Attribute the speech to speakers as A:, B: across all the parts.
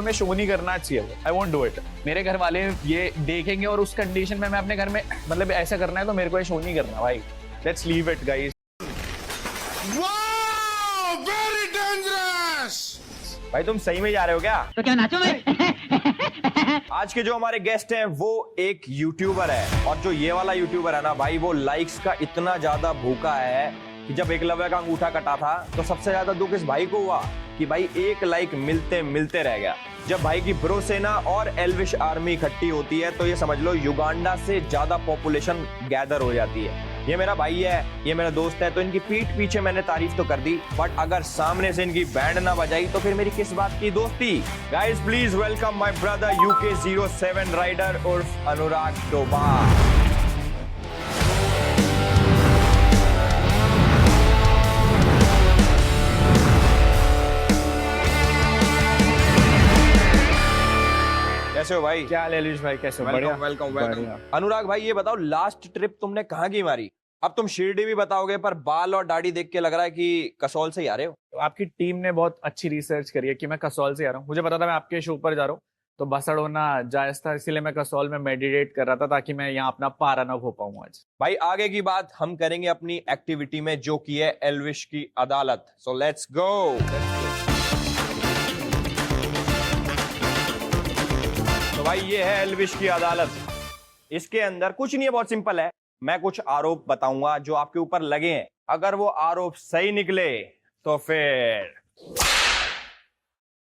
A: में शो नहीं करना चाहिए। I won't do it. मेरे घर वाले ये देखेंगे और उस कंडीशन में मैं अपने घर में मतलब ऐसा करना है तो मेरे को ये शो नहीं करना भाई। Let's leave it guys.
B: Very dangerous.
C: भाई तुम सही में जा रहे हो क्या?
D: तो क्या नाचो मैं?
C: आज के जो हमारे गेस्ट हैं वो एक यूट्यूबर है, और जो ये वाला यूट्यूबर है ना भाई, वो लाइक्स का इतना ज्यादा भूखा है कि जब एकलव्य का अंगूठा कटा था तो सबसे ज्यादा दुख इस भाई को हुआ कि भाई एक लाइक मिलते मिलते रह गया। जब भाई की ब्रो सेना और एल्विश आर्मी इकट्ठी होती है तो ये समझ लो युगांडा से ज्यादा पॉपुलेशन गैदर हो जाती है। ये मेरा भाई है, ये मेरा दोस्त है, तो इनकी पीठ पीछे मैंने तारीफ तो कर दी, बट अगर सामने से इनकी बैंड ना बजाई तो फिर मेरी किस बात की दोस्ती। Guys please welcome my brother UK07 rider उर्फ अनुराग डोभाल। कैसे हो भाई?
A: क्या हाल है एल्विश भाई, कैसे हो?
C: Welcome welcome welcome. अनुराग भाई ये बताओ, लास्ट ट्रिप तुमने कहाँ की मारी? अब तुम शिरडी भी बताओगे, पर बाल और दाढ़ी देख के लग रहा है कि कसौल से ही आ रहे हो।
A: तो आपकी टीम ने बहुत अच्छी रिसर्च करी है कि मैं कसौल से आ रहा हूँ। मुझे पता था मैं आपके शो पर जा रहा हूँ तो बसड़ होना जायज था, इसीलिए मैं कसौल में मेडिटेट कर रहा था ताकि मैं यहाँ अपना पारा न हो पाऊँ आज।
C: भाई आगे की बात हम करेंगे अपनी एक्टिविटी में, जो की है एल्विश की अदालत। So let's go. तो भाई ये है एल्विश की अदालत। इसके अंदर कुछ नहीं है, बहुत सिंपल है। मैं कुछ आरोप बताऊंगा जो आपके ऊपर लगे हैं, अगर वो आरोप सही निकले तो फिर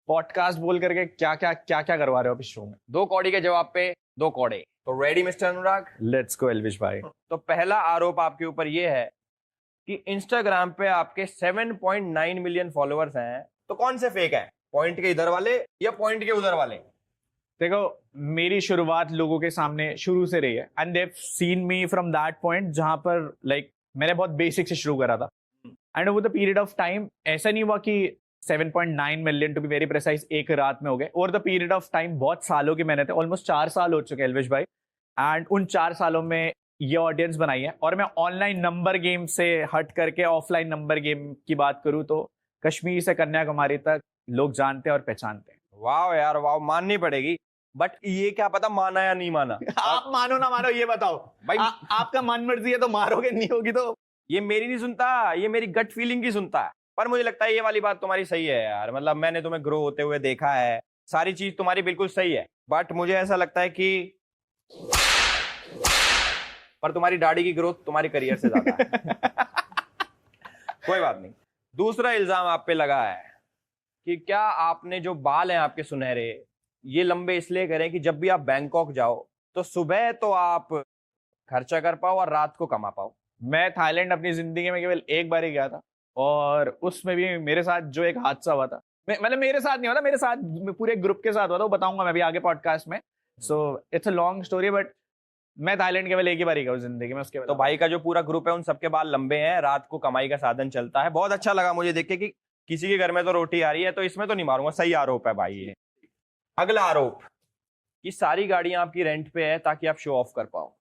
A: पॉडकास्ट बोल करके क्या करवा रहे हो इस शो में?
C: 2 कौड़ी के जवाब पे 2 कौड़े। तो ready mister Anurag?
A: Let's go Elvish भाई।
C: तो पहला आरोप आपके ऊपर ये है कि इंस्टाग्राम पे आपके 7.9 मिलियन फॉलोअर्स हैं, तो कौन से फेक हैं? पॉइंट के इधर वाले या पॉइंट के उधर वाले?
A: देखो, मेरी शुरुआत लोगों के सामने शुरू से रही है and they've seen me from that point जहां पर लाइक मैंने बहुत बेसिक से शुरू करा था। And over the period of time ऐसा नहीं हुआ कि 7.9 million to be very precise एक रात में हो गए। Over the period of time बहुत सालों की मेहनत है, ऑलमोस्ट 4 साल हो चुके हैं एल्विश भाई, एंड उन 4 सालों में ये ऑडियंस बनाई है। और मैं ऑनलाइन नंबर गेम से हट करके ऑफलाइन नंबर गेम की बात करूं तो कश्मीर से कन्याकुमारी तक लोग जानते हैं और पहचानते हैं।
C: वाह यार वाह, माननी पड़ेगी। बट ये क्या पता माना या नहीं माना।
A: आप मानो ना मानो ये बताओ
C: भाई।
A: आपका मन मर्जी है तो मारोगे, नहीं होगी तो
C: ये मेरी नहीं सुनता, ये मेरी गट फीलिंग की सुनता है। पर मुझे लगता है ये वाली बात तुम्हारी सही है यार, मतलब मैंने तुम्हें ग्रो होते हुए देखा है, सारी चीज तुम्हारी बिल्कुल सही है, बट मुझे ऐसा लगता है कि पर तुम्हारी दाढ़ी की ग्रोथ तुम्हारी करियर से ज्यादा है। कोई बात नहीं। दूसरा इल्जाम आप पे लगा है कि क्या आपने जो बाल हैं आपके सुनहरे, ये लंबे इसलिए करें कि जब भी आप बैंकॉक जाओ तो सुबह तो आप खर्चा कर पाओ और रात को कमा पाओ।
A: मैं थाईलैंड अपनी जिंदगी में केवल एक बार ही गया था, और उसमें भी मेरे साथ जो एक हादसा हुआ था, मतलब मेरे साथ नहीं हुआ था, मेरे साथ पूरे ग्रुप के साथ हुआ था, वो बताऊंगा मैं भी आगे पॉडकास्ट में। So it's a long story, but मैं थाईलैंड केवल एक ही बार ही गया जिंदगी में। उसके बाद
C: तो भाई का जो पूरा ग्रुप है उन सबके बाल लंबे हैं, रात को कमाई का साधन चलता है। बहुत अच्छा लगा मुझे देख के कि किसी के घर में तो रोटी आ रही है, तो इसमें तो नहीं मारूंगा, सही आरोप है भाई ये। अगला आरोप कि सारी गाड़ियां आपकी रेंट पे है ताकि आप शो ऑफ कर पाओ।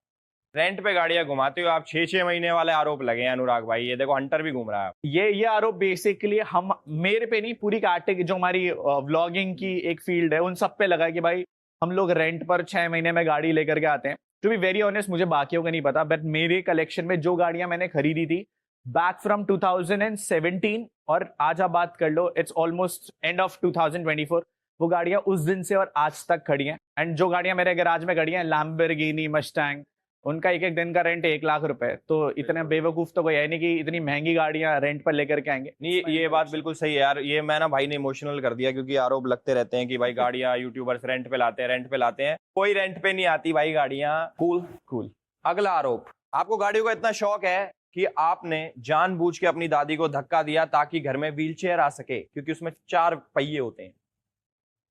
C: रेंट पे गाड़ियां घुमाते हो आप, 6-6 महीने वाले आरोप लगे हैं अनुराग भाई। ये देखो हंटर भी घूम रहा है।
A: ये आरोप बेसिकली हम मेरे पे नहीं, पूरी कैटेगरी जो हमारी व्लॉगिंग की एक फील्ड है उन सब पे लगा है कि भाई हम लोग रेंट पर 6 महीने में गाड़ी लेकर के आते हैं। टू बी वेरी ऑनेस्ट, मुझे बाकियों का नहीं पता, बट मेरे कलेक्शन में जो गाड़ियां मैंने खरीदी थी बैक फ्रॉम 2017 और आज आप बात कर लो इट्स ऑलमोस्ट एंड ऑफ 2024, वो गाड़ियां उस दिन से और आज तक खड़ी हैं। एंड जो गाड़ियां मेरे गैराज में खड़ी हैं, लैम्बोर्गिनी, मस्टैंग, उनका एक दिन का रेंट 1 लाख रुपए। तो इतने बेवकूफ तो कोई है नहीं कि इतनी महंगी गाड़ियां रेंट पर लेकर के आएंगे।
C: नहीं, ये बात बिल्कुल सही है यार। ये मैं ना भाई ने इमोशनल कर दिया, क्योंकि आरोप लगते रहते हैं कि भाई गाड़ियां यूट्यूबर्स रेंट पे लाते हैं। कोई रेंट पे नहीं आती भाई गाड़ियां। कूल। अगला आरोप, आपको गाड़ियों का इतना शौक है कि आपने जानबूझ के अपनी दादी को धक्का दिया ताकि घर में व्हीलचेयर आ सके, क्योंकि उसमें 4 पहिए होते हैं।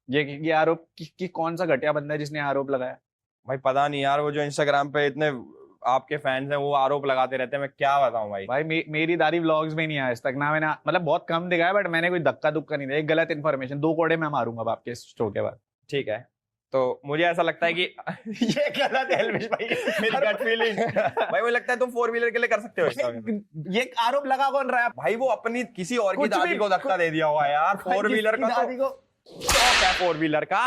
A: ये आरोप कि कौन सा घटिया बंदा है जिसने आरोप लगाया?
C: भाई पता नहीं यार, वो जो इंस्टाग्राम पे इतने आपके फैंस हैं वो आरोप लगाते रहते हैं, मैं क्या बताऊं भाई।
A: मेरी दादी व्लॉग्स में नहीं आया आज तक ना, मैंने मतलब बहुत कम दिखाया, बट मैंने कोई धक्का दुक्का नहीं दिया। एक गलत इन्फॉर्मेशन 2 कोड़े मैं मारूंगा अब आपके शो के बाद।
C: ठीक है, तो मुझे ऐसा लगता है कि ये गलत है एल्विश भाई, मेरी गट फीलिंग। भाई मुझे लगता है तुम 4 व्हीलर के लिए कर सकते हो।
A: ये आरोप लगा कौन रहा है
C: भाई? वो अपनी किसी और की दादी को धक्का दे दिया हुआ यार। 4 व्हीलर का
A: दादी को
C: शौक है फोर व्हीलर का।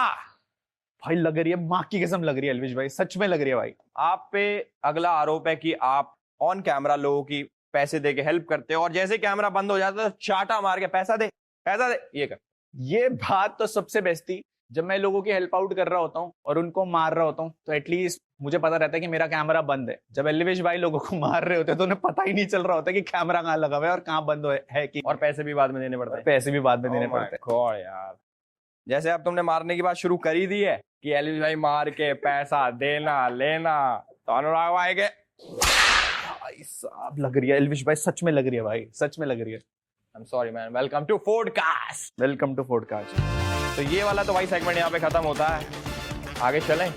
A: भाई लग रही है, माँ की कसम लग रही है अलविश भाई, सच में लग रही है भाई।
C: आप पे अगला आरोप है कि आप ऑन कैमरा लोगों की पैसे दे के हेल्प करते हो और जैसे कैमरा बंद हो जाता है तो चाटा मार के पैसा दे ये कर।
A: ये बात तो सबसे बेस्ट थी, जब मैं लोगों की हेल्प आउट कर रहा होता हूँ और उनको मार रहा होता हूँ तो एटलीस्ट मुझे पता रहता है कि मेरा कैमरा बंद है। जब एलिवेश भाई लोगों को मार रहे होते हैं तो उन्हें पता ही नहीं चल रहा होता कि कैमरा कहाँ लगा हुआ है और कहाँ बंद है कि,
C: और पैसे भी बाद में देने पड़ते हैं।
A: पैसे भी बाद में देने
C: Oh my
A: पड़ते हैं।
C: God यार, जैसे अब तुमने मारने की बात शुरू कर ही दी है कि एलिस भाई मार के पैसा देना लेना, तो अनुराग भाई के
A: भाई साहब लग रही है एल्विश भाई, सच में लग रही है भाई, सच में लग रही है।
C: I am sorry man, welcome to Fordcast.
A: Welcome to Fordcast.
C: तो ये वाला तो भाई सेगमेंट यहाँ पे खत्म होता है, आगे चलें।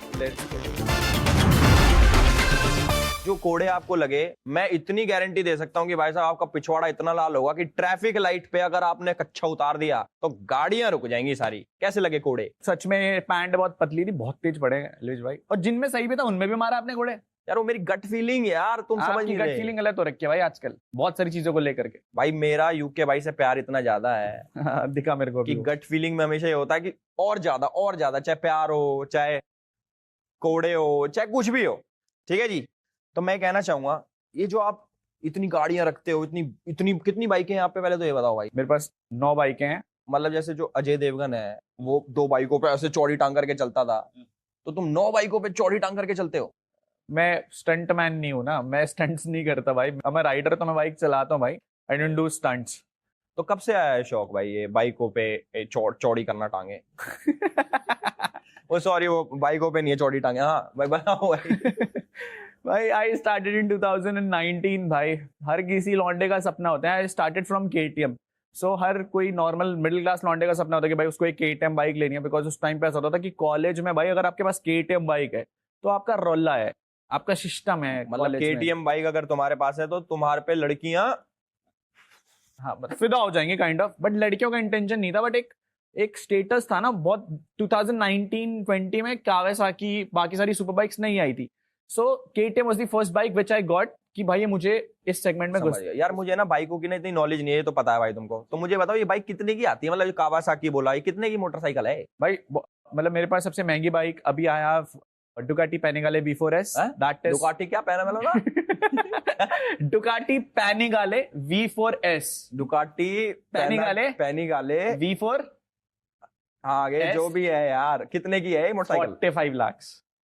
C: जो कोड़े आपको लगे, मैं इतनी गारंटी दे सकता हूँ कि भाई साहब आपका पिछवाड़ा इतना लाल होगा कि ट्रैफिक लाइट पे अगर आपने कच्चा उतार दिया तो गाड़ियां रुक जाएंगी सारी। कैसे लगे कोड़े?
A: सच में पैंट बहुत पतली थी, बहुत तेज पड़े एल्विश भाई, और जिनमें सही भी था उनमें भी मारा आपने कोड़े।
C: यार वो मेरी गट फीलिंग यार, तुम समझ नहीं
A: गट
C: रहे।
A: फीलिंग गलत हो रखी है भाई आजकल बहुत सारी चीजों को लेकर के।
C: भाई मेरा यूके भाई से प्यार इतना ज्यादा है
A: दिखा मेरे को
C: कि
A: भी।
C: गट फीलिंग में हमेशा ये होता है कि और ज्यादा, चाहे प्यार हो, चाहे कोड़े हो, चाहे कुछ भी हो। ठीक है जी, तो मैं कहना चाहूंगा ये जो आप इतनी गाड़ियां रखते हो, इतनी कितनी बाइकें हैं यहाँ पे, पहले तो ये बताओ भाई।
A: मेरे पास 9 बाइकें हैं।
C: मतलब जैसे जो अजय देवगन है वो 2 बाइकों पे ऐसे चौड़ी टांग करके चलता था, तो तुम 9 बाइकों पे चौड़ी टांग करके चलते हो।
A: मैं स्टंट मैन नहीं हूं ना, मैं स्टंट्स नहीं करता भाई, मैं राइडर, तो मैं बाइक चलाता हूँ भाई, आई डोंट डू स्टंट्स।
C: तो कब से आया है शौक भाई ये बाइकों पे चौड़ी करना टांगे? वो सॉरी, वो बाइकों पे नहीं है चौड़ी टांगे। हाँ भाई बताओ भाई।
A: भाई आई स्टार्टेड इन 2019 भाई, हर किसी लौंडे का सपना होता है। आई स्टार्टेड फ्रॉम केटीएम, सो हर कोई नॉर्मल मिडिल क्लास लौंडे का सपना होता है कि भाई उसको एक केटीएम बाइक लेनी है, बिकॉज उस टाइम पे ऐसा होता था कि कॉलेज में भाई अगर आपके पास केटीएम बाइक है तो आपका रोला है, आपका सिस्टम है।
C: मतलब केटीएम बाइक अगर तुम्हारे पास है तो तुम्हारे पे लड़कियां
A: हाँ फिदा हो जाएंगे काइंड ऑफ, बट लड़कियों का इंटेंशन नहीं था, बट एक स्टेटस था ना बहुत। 2019-20 में कावासाकी बाकी सारी सुपर बाइक्स नहीं आई थी, so KTM was the first bike which I got कि भाई ये मुझे इस सेगमेंट में घुस।
C: यार मुझे ना बाइकों की ना इतनी नॉलेज नहीं है, ये तो पता है भाई तुमको। तो मुझे बताओ ये बाइक कितने की आती है? मतलब कावासाकी बोला, ये कितने की मोटरसाइकिल है
A: भाई? मतलब मेरे पास सबसे महंगी बाइक अभी आया Ducati पैनिगाले V4S, that is
C: Ducati क्या पहना वाला ना?
A: Ducati पैनिगाले V4S,
C: Ducati पैनिगाले
A: V4।
C: हाँ आगे जो भी है यार, कितने की है ये मोटरसाइकिल?
A: 45 लाख।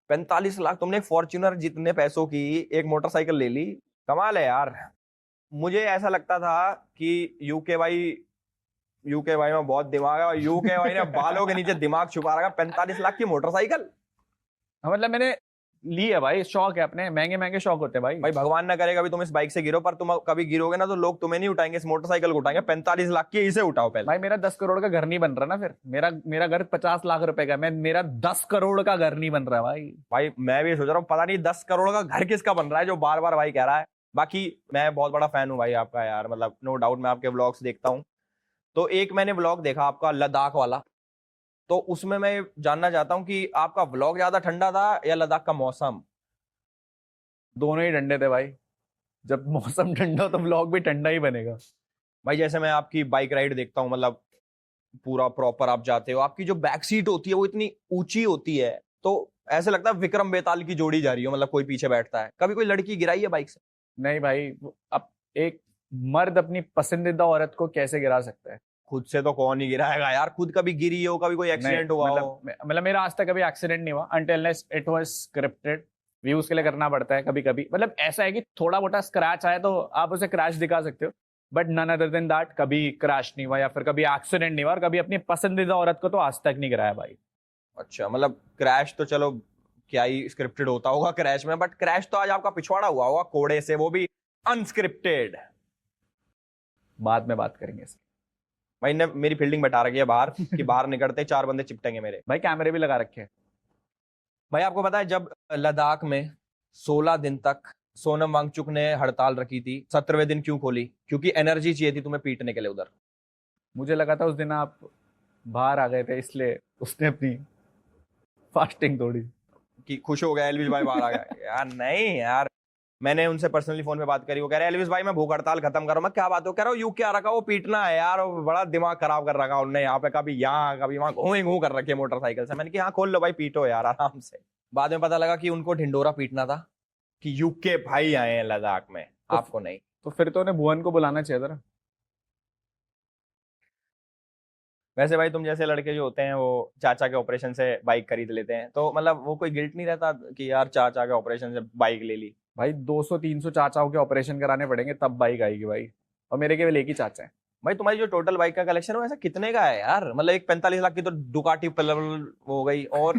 C: 45 लाख? तुमने एक फॉर्च्यूनर जितने पैसों की एक मोटरसाइकिल ले ली, कमाल है यार। मुझे ऐसा लगता था कि यूके भाई में बहुत दिमाग है और यूके भाई ने बालों के नीचे दिमाग छुपा रखा। 45 लाख की मोटरसाइकिल?
A: मतलब मैंने ली है भाई, शौक है अपने, महंगे महंगे शौक होते हैं भाई।
C: भगवान ना करे कभी तुम इस बाइक से गिरो, पर तुम कभी गिरोगे ना तो लोग तुम्हें नहीं उठाएंगे, इस मोटरसाइकिल को उठाएंगे। 45 लाख की इसे उठाओ पहले।
A: भाई मेरा 10 करोड़ का घर नहीं बन रहा ना, फिर मेरा घर 50 लाख रुपए का, मेरा 10 करोड़ का घर नहीं बन रहा भाई।
C: मैं भी सोच रहा हूँ पता नहीं 10 करोड़ का घर किसका बन रहा है जो बार बार भाई कह रहा है। बाकी मैं बहुत बड़ा फैन हूँ भाई आपका यार, मतलब नो डाउट मैं आपके व्लॉग्स देखता हूँ। तो एक मैंने व्लॉग देखा आपका लद्दाख वाला, तो उसमें मैं जानना चाहता हूँ कि आपका व्लॉग ज्यादा ठंडा था या लद्दाख का मौसम?
A: दोनों ही ठंडे थे भाई, जब मौसम ठंडा तो व्लॉग भी ठंडा ही बनेगा
C: भाई। जैसे मैं आपकी बाइक राइड देखता हूँ, मतलब पूरा प्रॉपर आप जाते हो, आपकी जो बैक सीट होती है वो इतनी ऊंची होती है, तो ऐसे लगता है विक्रम बेताल की जोड़ी जा रही हो, मतलब कोई पीछे बैठता है। कभी कोई लड़की गिराई है बाइक से?
A: नहीं भाई, अब एक मर्द अपनी पसंदीदा औरत को कैसे गिरा सकता है?
C: खुद से तो कौन ही गिराएगा यार। खुद कभी गिरी हो, कभी कोई एक्सीडेंट हुआ हो?
A: मतलब मेरा आज तक कभी एक्सीडेंट नहीं हुआ, until it was scripted. Views के लिए करना पड़ता है कभी कभी, मतलब ऐसा है कि थोड़ा मोटा स्क्रैच आया तो आप उसे क्रैश दिखा सकते हो, but none other than that कभी क्रैश नहीं हुआ या फिर कभी एक्सीडेंट नहीं हुआ, और कभी अपनी पसंदीदा औरत को तो आज तक नहीं गिराया भाई।
C: अच्छा, मतलब क्रैश तो चलो क्या ही स्क्रिप्टेड होता होगा क्रैश में, बट क्रैश तो आज आपका पिछवाड़ा हुआ होगा कोड़े से, वो भी अनस्क्रिप्टेड।
A: बाद में बात करेंगे इसकी।
C: भाई ने मेरी फील्डिंग बैठा रखी है बाहर कि बाहर निकलते 4 बंदे चिपटेंगे मेरे।
A: भाई कैमरे भी लगा रखे हैं।
C: भाई आपको पता है जब लद्दाख में 16 दिन तक सोनम वांगचुक ने हड़ताल रखी थी, 17वें दिन क्यों खोली? क्योंकि एनर्जी चाहिए थी तुम्हें पीटने के लिए उधर।
A: मुझे लगा था उस दिन आप बाहर आ गए थे इसलिए उसने अपनी फास्टिंग तोड़ी
C: कि खुश हो गया एलविश भाई बाहर आ गया। यार नहीं यार, मैंने उनसे पर्सनली फोन पे बात करी, वो कह रहे एल्विस भाई मैं भूख हड़ताल खत्म कर रहा हूँ। मैं क्या बात हो, कह रहा हूँ यूके आ रखा, वो पीटना है यार, वो बड़ा दिमाग खराब कर रखा उनने यहाँ पे, कभी यहाँ कभी वहां घूम कर रखी है मोटरसाइकिल से। मैंने कहा हाँ खोल लो भाई, पीटो यार आराम से। बाद में पता लगा कि उनको ढिंडोरा पीटना था कि यूके भाई आए हैं लद्दाख में, आपको नहीं।
A: तो फिर तो उन्हें भुवन को बुलाना चाहिए था।
C: वैसे भाई तुम जैसे लड़के जो होते हैं वो चाचा के ऑपरेशन से बाइक खरीद लेते हैं, तो मतलब वो कोई गिल्ट नहीं रहता कि यार चाचा के ऑपरेशन से बाइक ले ली?
A: भाई 200-300 चाचाओं के ऑपरेशन कराने पड़ेंगे तब बाइक आएगी भाई, और मेरे केवल एक ही चाचा है।
C: भाई तुम्हारी जो टोटल बाइक का कलेक्शन है वो ऐसा कितने का है यार? मतलब एक 45 लाख की तो डुकाटी हो गई, और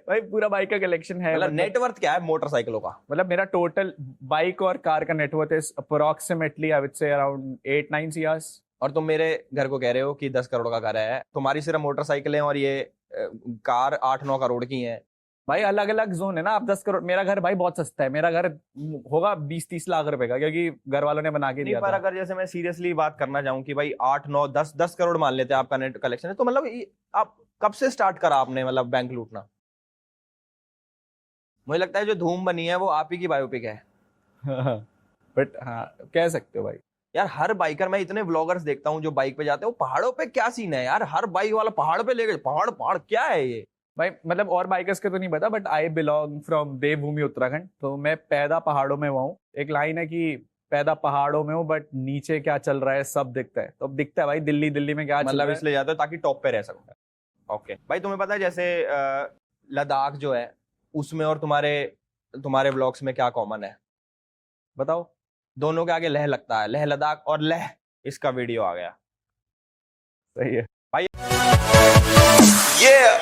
A: भाई पूरा बाइक का कलेक्शन है।
C: मतलब नेटवर्थ क्या है मोटरसाइकिलों का?
A: मतलब मेरा टोटल बाइक और कार का net worth is approximately I would say around 8-9 CRs।
C: और तुम मेरे घर को कह रहे हो कि 10 करोड़ का घर है, तुम्हारी सिर्फ मोटरसाइकिलें और ये कार 8-9 करोड़ की हैं।
A: भाई अलग अलग जोन है ना। आप 10 करोड़, मेरा घर भाई बहुत सस्ता है, मेरा घर होगा 20-30 लाख रुपए का, क्योंकि घर वालों ने बना के दिया
C: पर
A: था।
C: अगर जैसे मैं सीरियसली बात करना चाहूँ कि भाई 8-9-10 करोड़ मान लेते हैं आपका नेट कलेक्शन है, तो मतलब आप कब से स्टार्ट करा आपने मतलब बैंक लूटना? मुझे लगता है जो धूम बनी है वो आप ही की बायोपिक है।
A: बट हाँ कह सकते हो भाई।
C: यार हर बाइकर, मैं इतने व्लॉगर्स देखता हूँ जो बाइक पे जाते हैं, वो पहाड़ों पे क्या सीन है यार? हर बाइक वाला पहाड़ पे ले गए, पहाड़ क्या है ये
A: भाई? मतलब और बाइकर्स के तो नहीं पता, बट आई बिलोंग फ्रॉम देवभूमि उत्तराखंड, तो मैं पैदा पहाड़ों में हुआ हूँ। एक लाइन है कि पैदा पहाड़ों में हूँ बट नीचे क्या चल रहा है सब दिखता है। तो अब दिखता है भाई दिल्ली में क्या चल
C: मतलब
A: रहा है।
C: इसलिए जाते हो ताकि टॉप पे रह सको। ओके भाई, तुम्हें पता है जैसे लद्दाख जो है उसमें और तुम्हारे व्लॉग्स में क्या कॉमन है
A: बताओ।
C: दोनों के आगे लह लगता है, लह लद्दाख और लह, इसका वीडियो आ गया।
A: सही है
C: भाई
B: Yeah.